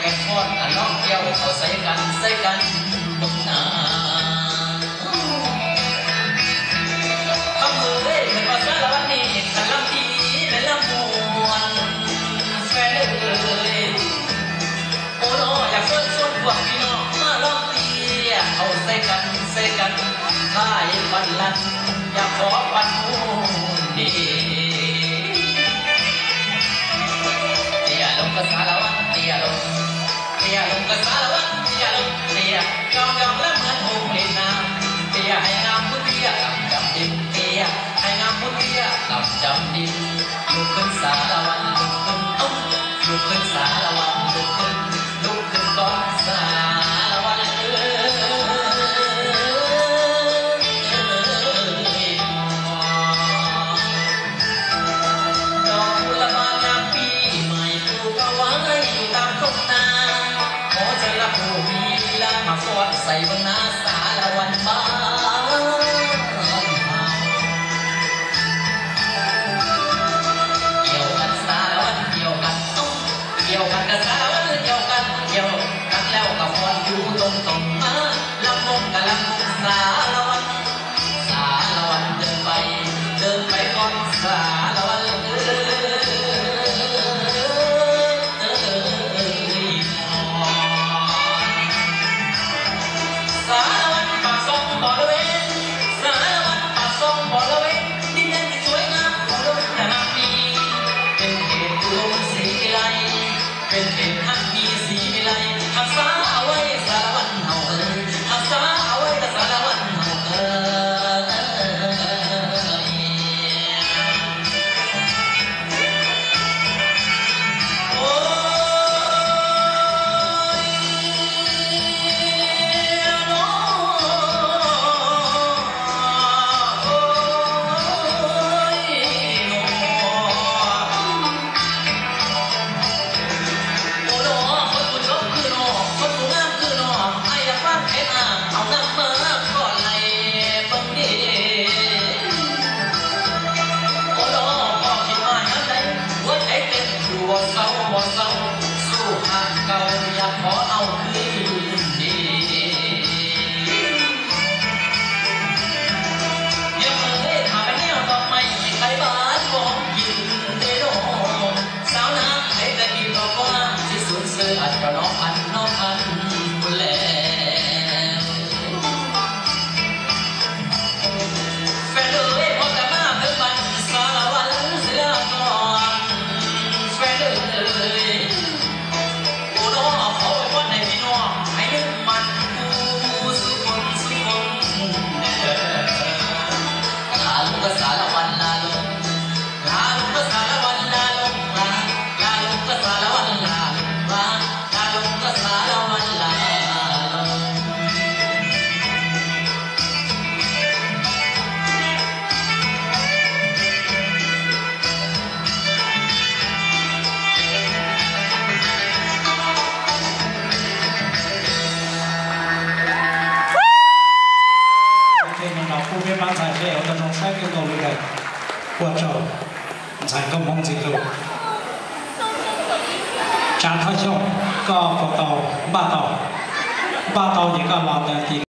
แก่ฟ้อนน้องเกี่ยวเขาใส่กันบึงหน้าคำมือเลยเป็นภาษาละวันนี้กันลำทีเป็นลำมวนแฟนเลยโอ้น้ออยากชวนพวกพี่น้องมาลองเตียเขาใส่กันท้ายปันลันอยากขอปันมูดีเตียลงกระสาละวันเตียลงกระสาละวันเตียลงเตียยองแล้วเหมือนหงเล่นน้ำเตียให้งามผู้เตียกับจำดินเตียให้งามผู้เตียกับจำดินลุกขึ้นสาละวันลุกขึ้นลุกขึ้นสาละวันลุกขึ้นก่อนสาละวันดอกกุหลาบงามปีใหม่ปลูกเอาไว้ตามทุ่งนาขอเชิญละผู้มีลีลามาฟ้อนใส่บนหน้าสาละวันบ้านเกี่ยวกันกับสารวัตรเกี่ยวกันแล้วกับฟอนอยู่ตรงมาลำวงกับลำวงสารวัตรเดินไปก่อนสารวัตรสารวัตรปากซองบ่อละเว้นสารวัตรปากซองบ่อละเว้นดินแดนที่สวยงามอุดมนาปีเป็นเขตอุดมศรีวิไลเป็นเขตฮักมีสีวิไลหักษาเอาไว้สารวัตรเฮาหักษาเอาไว้สารวัตรเฮาโอ้ยน้อโอ้ยเอาน้ำมาก่อนเลยบังดีโอ้โหพอคิดมาอย่างไรหัวใจเต้นอยู่บ่เศร้าสู้หากเก่าอยากขอเอาคืนดียังเลยหาไปแนวต่อไปให้ใครบ้านของกินได้โดนสาวน้ำให้แต่ดีบอกว่าที่สุดเสืออัดก็น้องพันคนแลผู้เป็นบ้านชายเลี้ยวแต่น้องชายก็โดนเลยปวดจอชายก็มองจิตลูกการท่าช่องก็ปวดต่อบ้าต่ออย่างก็รอแต่ที